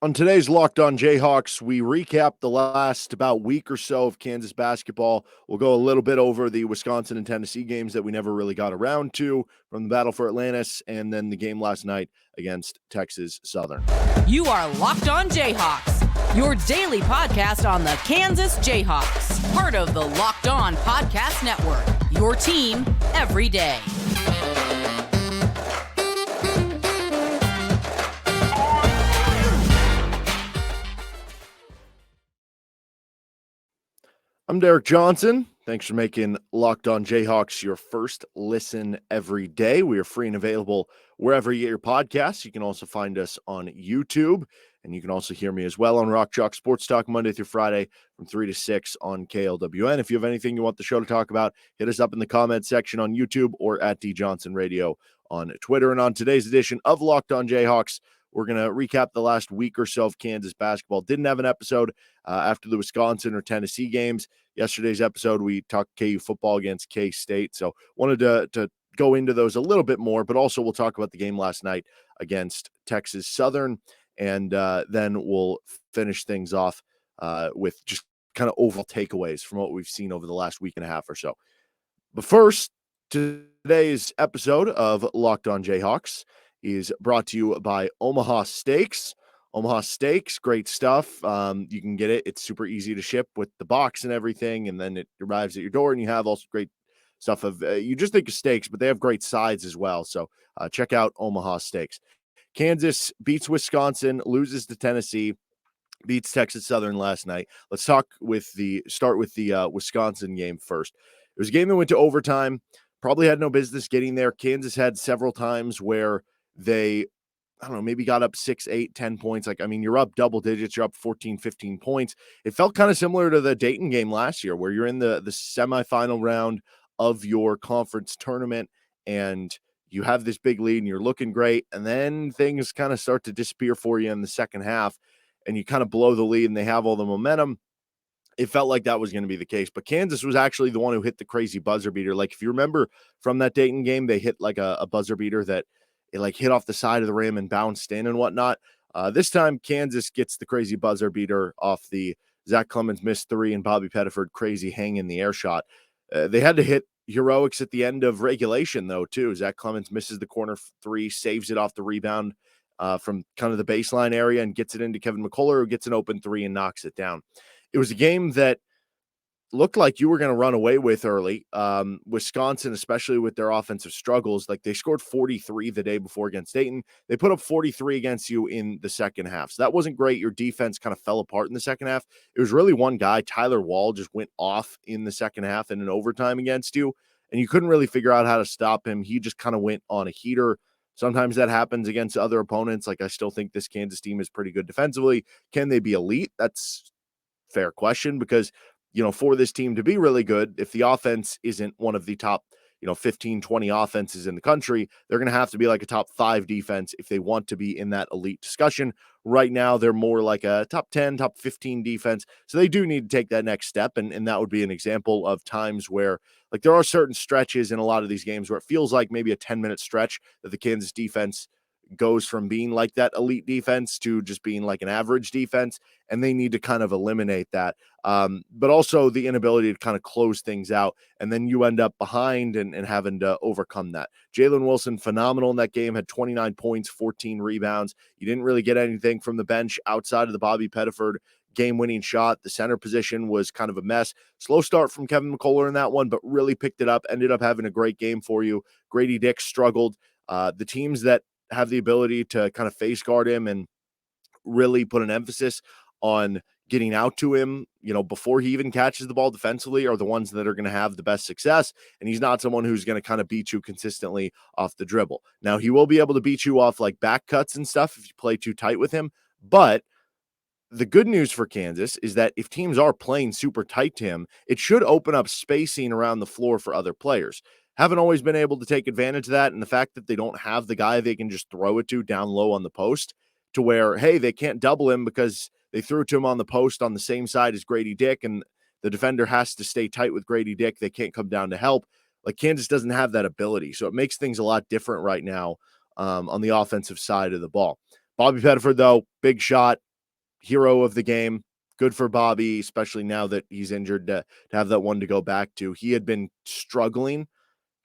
On today's Locked On Jayhawks, we recap the last about week or so of Kansas basketball. We'll go a little bit over the Wisconsin and Tennessee games that we never really got around to, from the battle for Atlantis and then the game last night against Texas Southern. You are Locked On Jayhawks, your daily podcast on the Kansas Jayhawks, part of the Locked On Podcast Network, your team every day. I'm Derek Johnson. Thanks for making Locked On Jayhawks your first listen every day. We are free and available wherever you get your podcasts. You can also find us on YouTube, and you can also hear me as well on Rock Chalk Sports Talk Monday through Friday from 3 to 6 on KLWN. If you have anything you want the show to talk about, hit us up in the comments section on YouTube or at D Johnson Radio on Twitter. And on today's edition of Locked On Jayhawks, we're going to recap the last week or so of Kansas basketball. Didn't have an episode after the Wisconsin or Tennessee games. Yesterday's episode, we talked KU football against K-State. So wanted to go into those a little bit more, but also we'll talk about the game last night against Texas Southern. And then we'll finish things off with just kind of overall takeaways from what we've seen over the last week and a half or so. But first, today's episode of Locked On Jayhawks is brought to you by Omaha Steaks. Omaha Steaks, great stuff. You can get it. It's super easy to ship with the box and everything, and then it arrives at your door, and you have also great stuff of, you just think of steaks, but they have great sides as well. So check out Omaha Steaks. Kansas beats Wisconsin, loses to Tennessee, beats Texas Southern last night. Let's start with the Wisconsin game first. It was a game that went to overtime. Probably had no business getting there. Kansas had several times where they, I don't know, maybe got up 6, 8, 10 points. You're up double digits. You're up 14, 15 points. It felt kind of similar to the Dayton game last year where you're in the semifinal round of your conference tournament and you have this big lead and you're looking great. And then things kind of start to disappear for you in the second half and you kind of blow the lead and they have all the momentum. It felt like that was going to be the case, but Kansas was actually the one who hit the crazy buzzer beater. Like if you remember from that Dayton game, they hit like a buzzer beater that it like hit off the side of the rim and bounced in and whatnot. This time Kansas gets the crazy buzzer beater off the Zach Clemens missed three and Bobby Pettiford crazy hang in the air shot. They had to hit heroics at the end of regulation though too. Zach Clemens misses the corner three, saves it off the rebound from kind of the baseline area and gets it into Kevin McCullough, who gets an open three and knocks it down. It was a game that looked like you were going to run away with early. Wisconsin, especially with their offensive struggles, like they scored 43 the day before against Dayton. They put up 43 against you in the second half. So that wasn't great. Your defense kind of fell apart in the second half. It was really one guy, Tyler Wall, just went off in the second half in an overtime against you, and you couldn't really figure out how to stop him. He just kind of went on a heater. Sometimes that happens against other opponents. Like I still think this Kansas team is pretty good defensively. Can they be elite? That's a fair question because for this team to be really good, if the offense isn't one of the top, 15, 20 offenses in the country, they're going to have to be like a top 5 defense if they want to be in that elite discussion. Right now, they're more like a top 10, top 15 defense. So they do need to take that next step. And that would be an example of times where like there are certain stretches in a lot of these games where it feels like maybe a 10-minute stretch that the Kansas defense goes from being like that elite defense to just being like an average defense, and they need to kind of eliminate that. But also the inability to kind of close things out, and then you end up behind and having to overcome that. Jalen Wilson, phenomenal in that game, had 29 points, 14 rebounds. You didn't really get anything from the bench outside of the Bobby Pettiford game-winning shot. The center position was kind of a mess. Slow start from Kevin McCullough in that one, but really picked it up, ended up having a great game for you. Grady Dick struggled. The teams that have the ability to kind of face guard him and really put an emphasis on getting out to him, before he even catches the ball defensively are the ones that are going to have the best success. And he's not someone who's going to kind of beat you consistently off the dribble. Now he will be able to beat you off like back cuts and stuff if you play too tight with him. But the good news for Kansas is that if teams are playing super tight to him, it should open up spacing around the floor for other players. Haven't always been able to take advantage of that. And the fact that they don't have the guy they can just throw it to down low on the post to where, hey, they can't double him because they threw it to him on the post on the same side as Grady Dick, and the defender has to stay tight with Grady Dick. They can't come down to help. Like Kansas doesn't have that ability. So it makes things a lot different right now on the offensive side of the ball. Bobby Pettiford, though, big shot. hero of the game. Good for Bobby, especially now that he's injured, to have that one to go back to. He had been struggling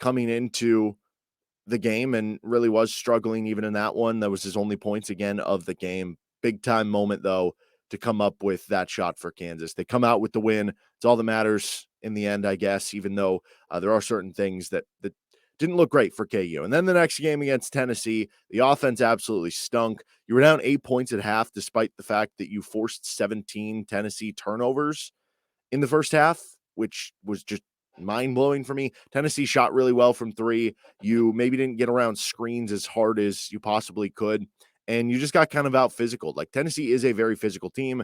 coming into the game and really was struggling even in that one. That was his only points again of the game. Big time moment, though, to come up with that shot for Kansas. They come out with the win. It's all that matters in the end, I guess, even though there are certain things that didn't look great for KU. And then the next game against Tennessee, the offense absolutely stunk. You were down 8 points at half, despite the fact that you forced 17 Tennessee turnovers in the first half, which was just mind-blowing for me. Tennessee shot really well from three. You maybe didn't get around screens as hard as you possibly could, and you just got kind of out physical. Like, Tennessee is a very physical team.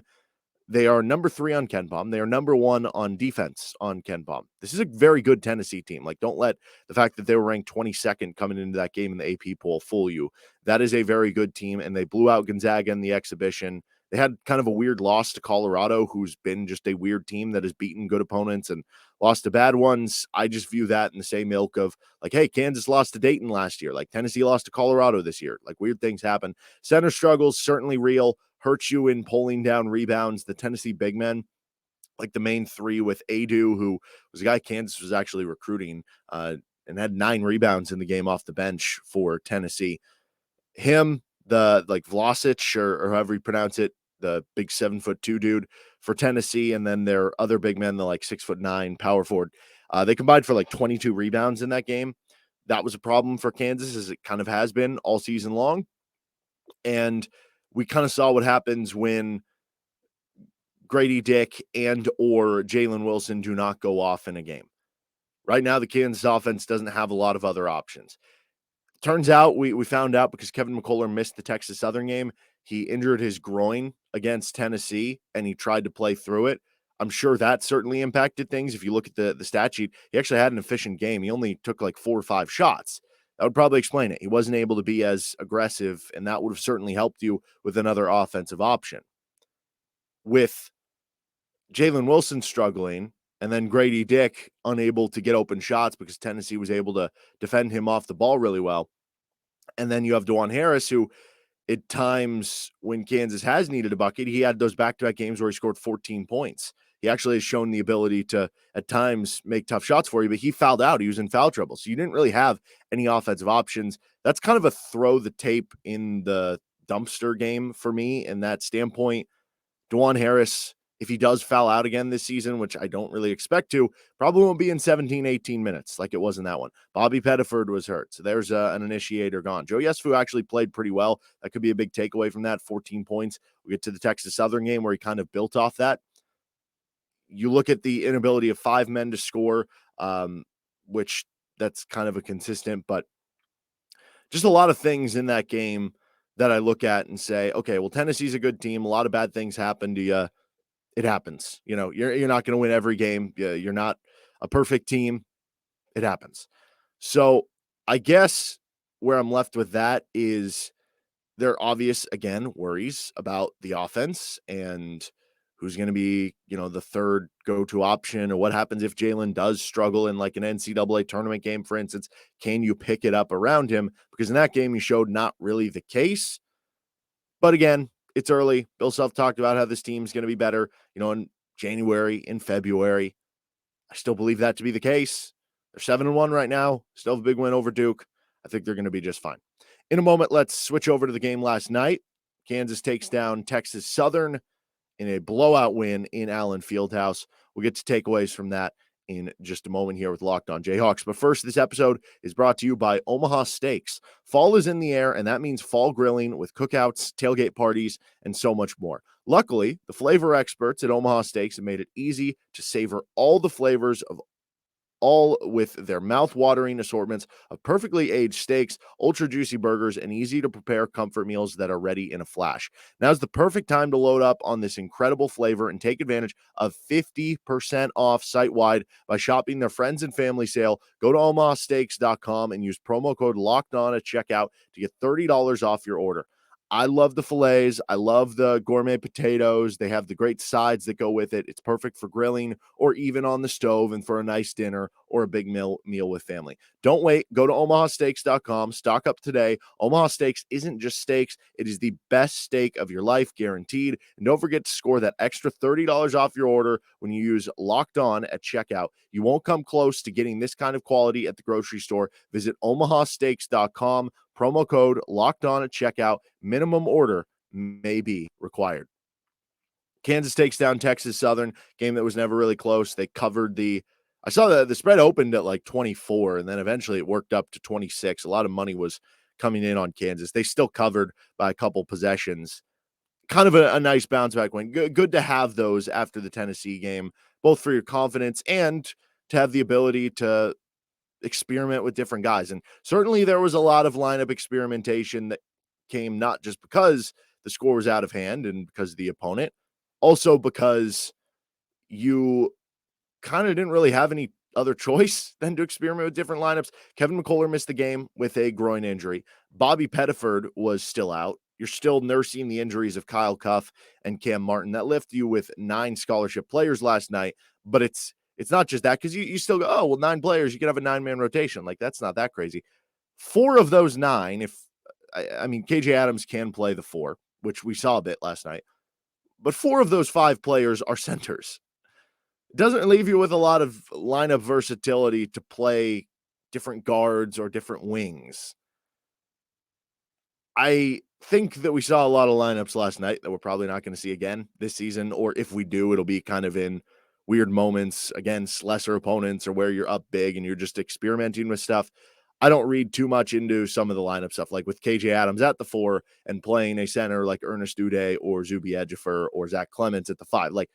They are number 3 on KenPom. They are number 1 on defense on KenPom. This is a very good Tennessee team. Like, don't let the fact that they were ranked 22nd coming into that game in the AP poll fool you. That is a very good team, and they blew out Gonzaga in the exhibition. They had kind of a weird loss to Colorado, who's been just a weird team that has beaten good opponents and lost to bad ones. I just view that in the same ilk of, like, hey, Kansas lost to Dayton last year. Like, Tennessee lost to Colorado this year. Like, weird things happen. Center struggles, certainly real. Hurts you in pulling down rebounds. The Tennessee big men, like the main three with Adu, who was a guy Kansas was actually recruiting and had 9 rebounds in the game off the bench for Tennessee. Him, the Vlasic or however you pronounce it, the big 7'2" dude for Tennessee, and then their other big men, the 6'9" power forward. They combined for 22 rebounds in that game. That was a problem for Kansas, as it kind of has been all season long. And we kind of saw what happens when Grady Dick and or Jalen Wilson do not go off in a game. Right now, the Kansas offense doesn't have a lot of other options. Turns out, we found out because Kevin McCullough missed the Texas Southern game. He injured his groin against Tennessee, and he tried to play through it. I'm sure that certainly impacted things. If you look at the stat sheet, he actually had an efficient game. He only took 4 or 5 shots. That would probably explain it. He wasn't able to be as aggressive, and that would have certainly helped you with another offensive option. With Jalen Wilson struggling, and then Grady Dick unable to get open shots because Tennessee was able to defend him off the ball really well. And then you have DeJuan Harris, who at times when Kansas has needed a bucket, he had those back-to-back games where he scored 14 points. He actually has shown the ability to, at times, make tough shots for you, but he fouled out. He was in foul trouble. So you didn't really have any offensive options. That's kind of a throw the tape in the dumpster game for me in that standpoint. DeJuan Harris, if he does foul out again this season, which I don't really expect to, probably won't be in 17, 18 minutes like it was in that one. Bobby Pettiford was hurt, so there's an initiator gone. Joe Yesufu actually played pretty well. That could be a big takeaway from that, 14 points. We get to the Texas Southern game where he kind of built off that. You look at the inability of 5 men to score, which that's kind of a consistent, but just a lot of things in that game that I look at and say, okay, well, Tennessee's a good team. A lot of bad things happen to you. It happens. You know, you're not going to win every game. You're not a perfect team. It happens. So I guess where I'm left with that is there are obvious, again, worries about the offense and who's going to be, the third go-to option, or what happens if Jalen does struggle in an NCAA tournament game, for instance. Can you pick it up around him? Because in that game, he showed not really the case. But again, it's early. Bill Self talked about how this team's going to be better, in January, in February. I still believe that to be the case. They're 7-1 right now. Still have a big win over Duke. I think they're going to be just fine. In a moment, let's switch over to the game last night. Kansas takes down Texas Southern in a blowout win in Allen Fieldhouse. We'll get to takeaways from that in just a moment here with Locked On Jayhawks. But first, this episode is brought to you by Omaha Steaks. Fall is in the air, and that means fall grilling with cookouts, tailgate parties, and so much more. Luckily, the flavor experts at Omaha Steaks have made it easy to savor all the flavors of all with their mouth-watering assortments of perfectly aged steaks, ultra-juicy burgers, and easy-to-prepare comfort meals that are ready in a flash. Now's the perfect time to load up on this incredible flavor and take advantage of 50% off site-wide by shopping their friends and family sale. Go to omahasteaks.com and use promo code LOCKEDON at checkout to get $30 off your order. I love the fillets. I love the gourmet potatoes. They have the great sides that go with it. It's perfect for grilling or even on the stove and for a nice dinner or a big meal with family. Don't wait. Go to omahasteaks.com. Stock up today. Omaha Steaks isn't just steaks. It is the best steak of your life, guaranteed. And don't forget to score that extra $30 off your order when you use Locked On at checkout. You won't come close to getting this kind of quality at the grocery store. Visit omahasteaks.com. Promo code Locked On at checkout. Minimum order may be required. Kansas takes down Texas Southern, game that was never really close. They covered I saw the spread opened at like 24, and then eventually it worked up to 26. A lot of money was coming in on Kansas. They still covered by a couple possessions. Kind of a nice bounce back win. Good to have those after the Tennessee game, both for your confidence and to have the ability to experiment with different guys. And certainly there was a lot of lineup experimentation that came not just because the score was out of hand and because of the opponent, also because you kind of didn't really have any other choice than to experiment with different lineups. Kevin McCullough missed the game with a groin injury. Bobby Pettiford was still out. You're still nursing the injuries of Kyle Cuff and Cam Martin. That left you with 9 scholarship players last night, but it's not just that, because you still go, oh, well, 9 players, you could have a 9-man rotation. Like, that's not that crazy. 4 of those 9, I mean, KJ Adams can play the 4, which we saw a bit last night, but 4 of those 5 players are centers. It doesn't leave you with a lot of lineup versatility to play different guards or different wings. I think that we saw a lot of lineups last night that we're probably not going to see again this season, or if we do, it'll be kind of in weird moments against lesser opponents or where you're up big and you're just experimenting with stuff. I don't read too much into some of the lineup stuff, like with KJ Adams at the 4 and playing a center like Ernest Uday or Zuby Ejiofor or Zach Clements at the 5. Like,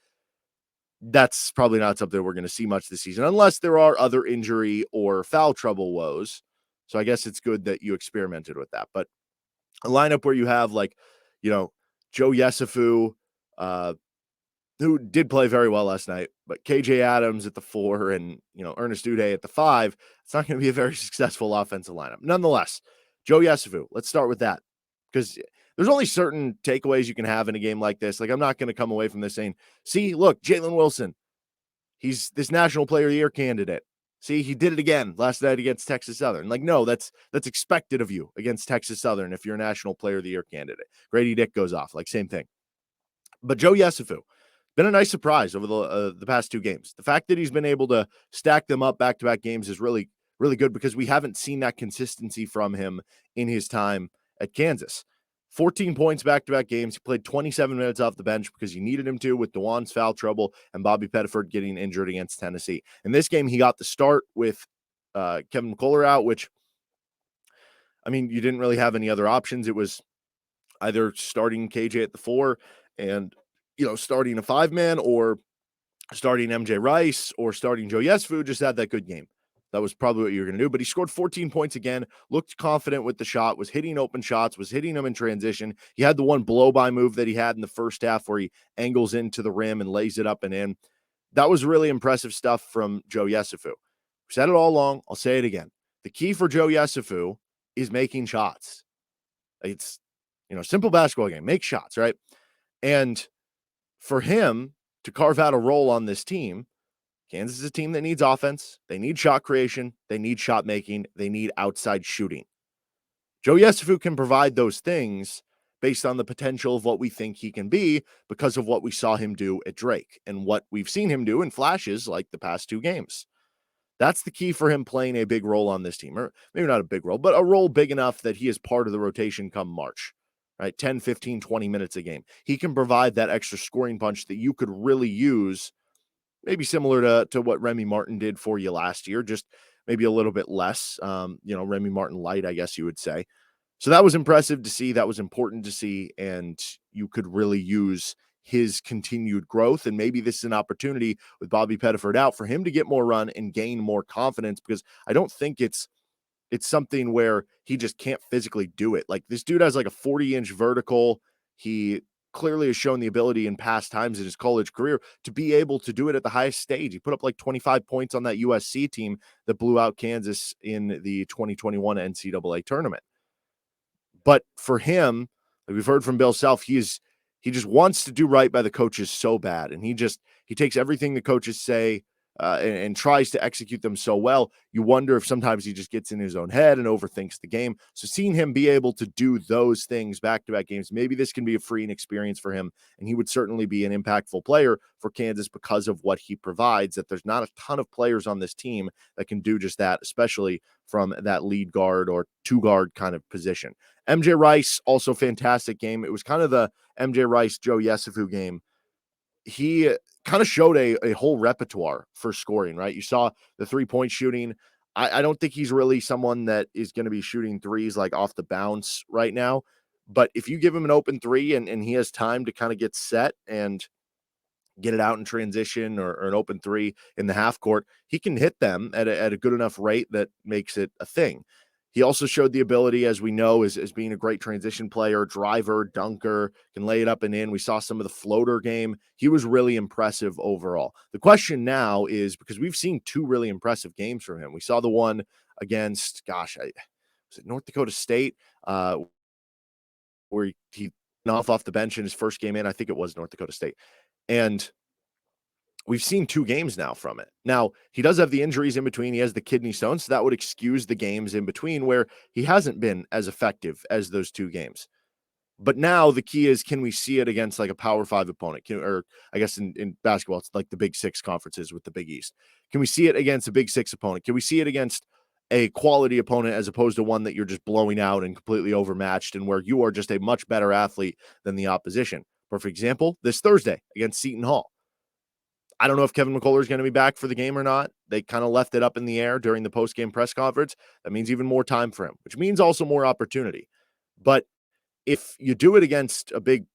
that's probably not something we're going to see much this season, unless there are other injury or foul trouble woes. So I guess it's good that you experimented with that. But a lineup where you have, like, Joe Yesufu, who did play very well last night, but KJ Adams at the 4 and, Ernest Uday at the 5, it's not going to be a very successful offensive lineup. Nonetheless, Joe Yesufu, let's start with that, because there's only certain takeaways you can have in a game like this. Like, I'm not going to come away from this saying, see, look, Jalen Wilson, he's this National Player of the Year candidate. See, he did it again last night against Texas Southern. Like, no, that's expected of you against Texas Southern if you're a National Player of the Year candidate. Grady Dick goes off, like, same thing. But Joe Yesufu, been a nice surprise over the past 2 games. The fact that he's been able to stack them up back-to-back games is really, really good, because we haven't seen that consistency from him in his time at Kansas. 14 points back-to-back games. He played 27 minutes off the bench because you needed him to, with DeJuan's foul trouble and Bobby Pettiford getting injured against Tennessee. In this game, he got the start with Kevin McCullough out, which, I mean, you didn't really have any other options. It was either starting KJ at the 4 and, starting a 5-man, or starting MJ Rice, or starting Joe Yesufu. Just had that good game. That was probably what you were going to do. But he scored 14 points again, looked confident with the shot, was hitting open shots, was hitting them in transition. He had the one blow-by move that he had in the first half where he angles into the rim and lays it up and in. That was really impressive stuff from Joe Yesufu. We said it all along. I'll say it again. The key for Joe Yesufu is making shots. It's, simple basketball game. Make shots, right? And for him to carve out a role on this team, Kansas is a team that needs offense. They need shot creation. They need shot making. They need outside shooting. Joe Yesufu can provide those things based on the potential of what we think he can be, because of what we saw him do at Drake and what we've seen him do in flashes like the past 2 games. That's the key for him playing a big role on this team, or maybe not a big role, but a role big enough that he is part of the rotation come March, right? 10, 15, 20 minutes a game. He can provide that extra scoring punch that you could really use, maybe similar to what Remy Martin did for you last year, just maybe a little bit less, Remy Martin light, I guess you would say. So that was impressive to see. That was important to see. And you could really use his continued growth. And maybe this is an opportunity with Bobby Pettiford out for him to get more run and gain more confidence, because I don't think it's something where he just can't physically do it. Like, this dude has like a 40-inch vertical. He clearly has shown the ability in past times in his college career to be able to do it at the highest stage. He put up like 25 points on that USC team that blew out Kansas in the 2021 NCAA tournament. But for him, Like we've heard from Bill Self, he just wants to do right by the coaches so bad, and he takes everything the coaches say and tries to execute them so well. You wonder if sometimes he just gets in his own head and overthinks the game. So seeing him be able to do those things back-to-back games, maybe this can be a freeing experience for him, and he would certainly be an impactful player for Kansas because of what he provides, that there's not a ton of players on this team that can do just that, especially from that lead guard or two-guard kind of position. MJ Rice, also fantastic game. It was kind of the MJ Rice, Joe Yesufu game. He kind of showed a whole repertoire for scoring, right? You saw the three-point shooting. I don't think he's really someone that is going to be shooting threes like off the bounce right now. But if you give him an open three and he has time to kind of get set and get it out in transition or an open three in the half court, he can hit them at a good enough rate that makes it a thing. He also showed the ability, as we know, as being a great transition player, driver, dunker, can lay it up and in. We saw some of the floater game. He was really impressive overall. The question now is, because we've seen two really impressive games from him. We saw the one against, was it North Dakota State, where he off the bench in his first game in. I think it was North Dakota State. And we've seen two games now from it. Now, he does have the injuries in between. He has the kidney stone, so that would excuse the games in between where he hasn't been as effective as those two games. But now the key is, can we see it against like a Power 5 opponent? Or I guess in basketball, it's like the Big Six conferences with the Big East. Can we see it against a Big Six opponent? Can we see it against a quality opponent as opposed to one that you're just blowing out and completely overmatched and where you are just a much better athlete than the opposition? For example, this Thursday against Seton Hall. I don't know if Kevin McCullough is going to be back for the game or not. They kind of left it up in the air during the post-game press conference. That means even more time for him, which means also more opportunity. But if you do it against a big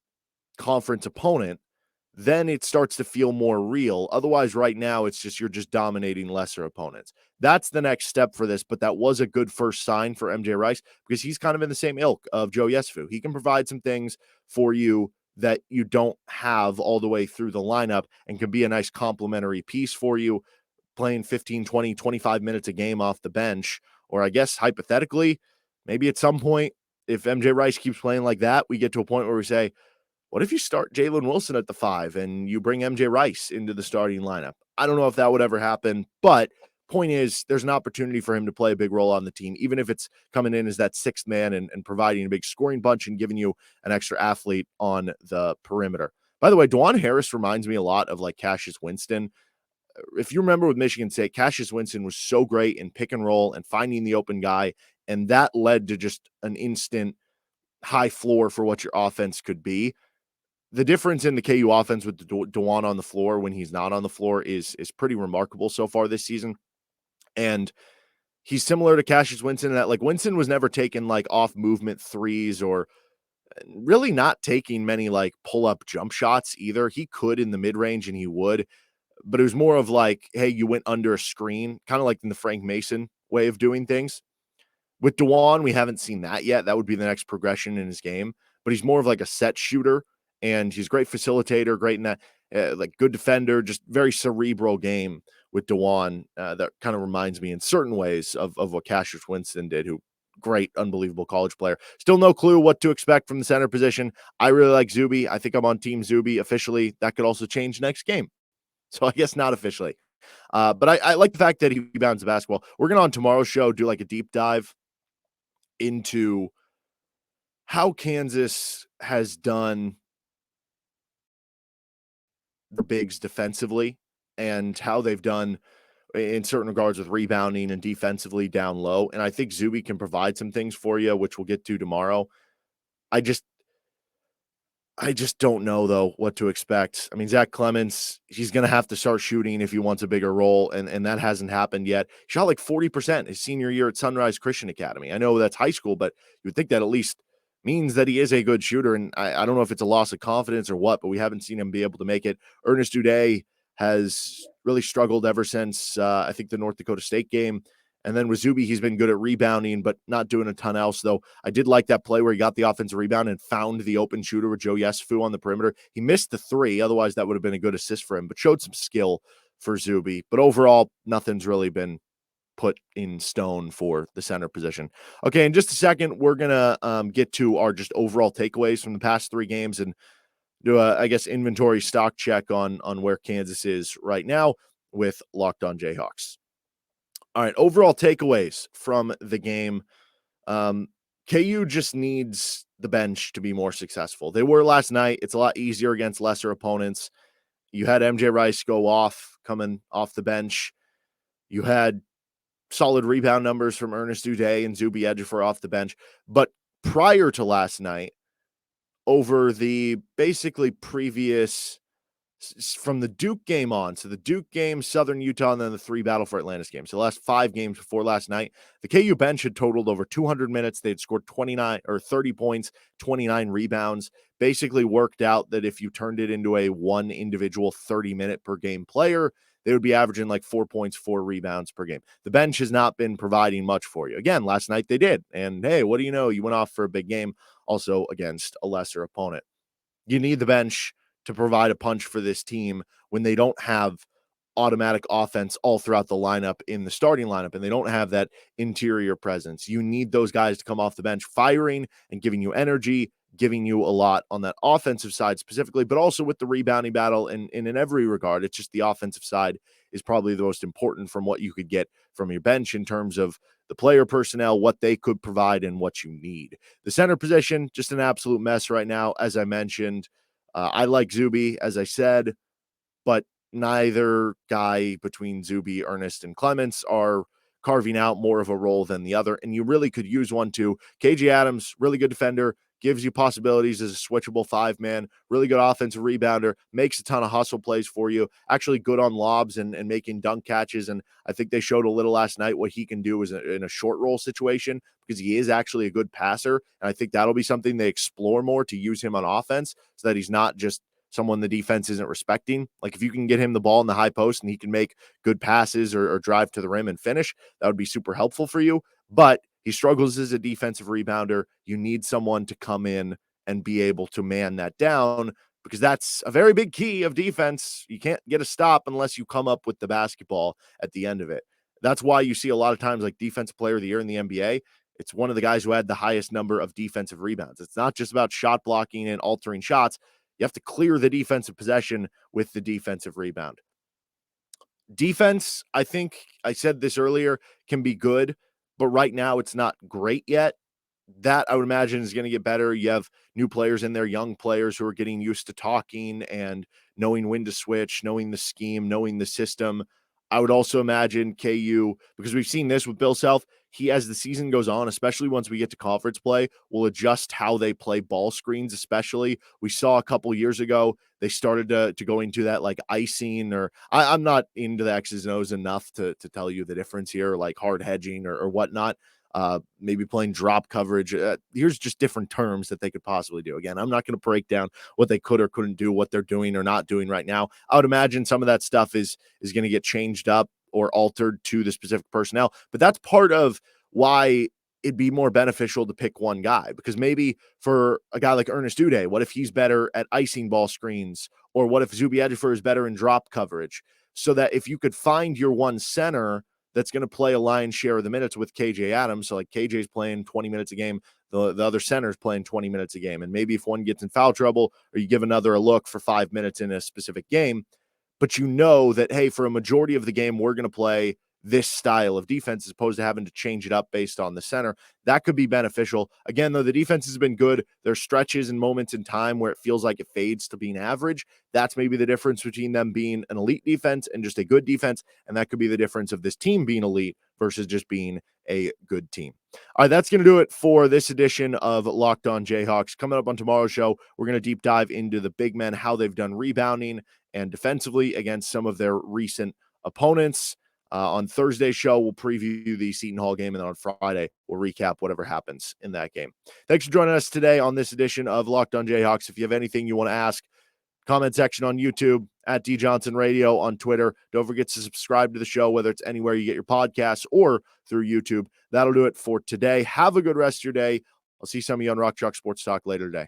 conference opponent, then it starts to feel more real. Otherwise, right now, it's just you're just dominating lesser opponents. That's the next step for this, but that was a good first sign for MJ Rice because he's kind of in the same ilk of Joe Yesufu. He can provide some things for you that you don't have all the way through the lineup and can be a nice complementary piece for you, playing 15, 20, 25 minutes a game off the bench. Or I guess hypothetically, maybe at some point, if MJ Rice keeps playing like that, we get to a point where we say, what if you start Jalen Wilson at the 5 and you bring MJ Rice into the starting lineup? I don't know if that would ever happen, but point is there's an opportunity for him to play a big role on the team, even if it's coming in as that sixth man and providing a big scoring bunch and giving you an extra athlete on the perimeter. By the way, Dwan Harris reminds me a lot of like Cassius Winston. If you remember with Michigan State, Cassius Winston was so great in pick and roll and finding the open guy, and that led to just an instant high floor for what your offense could be. The difference in the KU offense with Dwan on the floor when he's not on the floor is pretty remarkable so far this season. And he's similar to Cassius Winston in that like Winston was never taking like off movement threes or really not taking many like pull up jump shots either. He could in the mid range and he would, but it was more of like, hey, you went under a screen, kind of like in the Frank Mason way of doing things. With Dwan, we haven't seen that yet. That would be the next progression in his game, but he's more of like a set shooter. And he's a great facilitator, great in that, like good defender, just very cerebral game with DeJuan. That kind of reminds me in certain ways of what Cassius Winston did, who great, unbelievable college player. Still no clue what to expect from the center position. I really like Zuby. I think I'm on Team Zuby officially. That could also change next game. So I guess not officially. But I like the fact that he rebounds the basketball. We're going to on tomorrow's show do like a deep dive into how Kansas has done the bigs defensively and how they've done in certain regards with rebounding and defensively down low. And I think Zuby can provide some things for you, which we'll get to tomorrow. I just don't know, though, what to expect. I mean, Zach Clemens, he's going to have to start shooting if he wants a bigger role, and that hasn't happened yet. He shot like 40% his senior year at Sunrise Christian Academy. I know that's high school, but you would think that at least means that he is a good shooter, and I don't know if it's a loss of confidence or what, but we haven't seen him be able to make it. Ernest Uday has really struggled ever since, I think, the North Dakota State game. And then with Zuby, he's been good at rebounding, but not doing a ton else, though. I did like that play where he got the offensive rebound and found the open shooter with Joe Yesufu on the perimeter. He missed the three. Otherwise, that would have been a good assist for him, but showed some skill for Zuby. But overall, nothing's really been put in stone for the center position. Okay, in just a second, we're going to get to our just overall takeaways from the past 3 games and do a, I guess, inventory stock check on where Kansas is right now with Locked On Jayhawks. All right, overall takeaways from the game. KU just needs the bench to be more successful. They were last night. It's a lot easier against lesser opponents. You had MJ Rice go off, coming off the bench. You had solid rebound numbers from Ernest Uday and Zuby Ejiofor off the bench. But prior to last night, over the basically previous from the Duke game on, so the Duke game, Southern Utah, and then the 3 Battle for Atlantis games. So the last 5 games before last night, the KU bench had totaled over 200 minutes. They'd scored 29 or 30 points, 29 rebounds. Basically worked out that if you turned it into a one individual 30-minute per game player, they would be averaging like 4 points, 4 rebounds per game. The bench has not been providing much for you. Again, last night they did. And hey, what do you know? You went off for a big game, also against a lesser opponent. You need the bench to provide a punch for this team when they don't have automatic offense all throughout the lineup in the starting lineup, and they don't have that interior presence. You need those guys to come off the bench firing and giving you energy, giving you a lot on that offensive side specifically, but also with the rebounding battle. And in every regard, it's just the offensive side is probably the most important from what you could get from your bench in terms of the player personnel, what they could provide, and what you need. The center position, just an absolute mess right now, as I mentioned. I like Zuby, as I said, but neither guy between Zuby, Ernest, and Clements are carving out more of a role than the other, and you really could use one too. KJ Adams, really good defender, gives you possibilities as a switchable 5-man, really good offensive rebounder, makes a ton of hustle plays for you, actually good on lobs and making dunk catches, and I think they showed a little last night what he can do is in a short roll situation because he is actually a good passer, and I think that'll be something they explore more to use him on offense so that he's not just someone the defense isn't respecting. Like if you can get him the ball in the high post and he can make good passes or drive to the rim and finish, that would be super helpful for you. But he struggles as a defensive rebounder. You need someone to come in and be able to man that down because that's a very big key of defense. You can't get a stop unless you come up with the basketball at the end of it. That's why you see a lot of times like defensive player of the year in the NBA. It's one of the guys who had the highest number of defensive rebounds. It's not just about shot blocking and altering shots. You have to clear the defensive possession with the defensive rebound. Defense, I think I said this earlier, can be good, but right now it's not great yet. That I would imagine is going to get better. You have new players in there, young players who are getting used to talking and knowing when to switch, knowing the scheme, knowing the system. I would also imagine KU, because we've seen this with Bill Self, he, as the season goes on, especially once we get to conference play, will adjust how they play ball screens, especially. We saw a couple years ago, they started to go into that like icing or I'm not into the X's and O's enough to tell you the difference here, like hard hedging or whatnot. Maybe playing drop coverage. Here's just different terms that they could possibly do. Again, I'm not going to break down what they could or couldn't do, what they're doing or not doing right now. I would imagine some of that stuff is going to get changed up or altered to the specific personnel, but that's part of why it'd be more beneficial to pick one guy, because maybe for a guy like Ernest Uday, what if he's better at icing ball screens, or what if Zuby Ejiofor is better in drop coverage, so that if you could find your one center that's going to play a lion's share of the minutes with KJ Adams. So like KJ's playing 20 minutes a game, the other center's playing 20 minutes a game. And maybe if one gets in foul trouble or you give another a look for 5 minutes in a specific game, but you know that, hey, for a majority of the game, we're going to play this style of defense as opposed to having to change it up based on the center. That could be beneficial. Again, though, the defense has been good. There's stretches and moments in time where it feels like it fades to being average. That's maybe the difference between them being an elite defense and just a good defense. And that could be the difference of this team being elite versus just being a good team. All right, that's going to do it for this edition of Locked On Jayhawks. Coming up on tomorrow's show, we're going to deep dive into the big men, how they've done rebounding and defensively against some of their recent opponents. On Thursday's show, we'll preview the Seton Hall game, and then on Friday, we'll recap whatever happens in that game. Thanks for joining us today on this edition of Locked On Jayhawks. If you have anything you want to ask, comment section on YouTube, at D Johnson Radio on Twitter. Don't forget to subscribe to the show, whether it's anywhere you get your podcasts or through YouTube. That'll do it for today. Have a good rest of your day. I'll see some of you on Rock Chalk Sports Talk later today.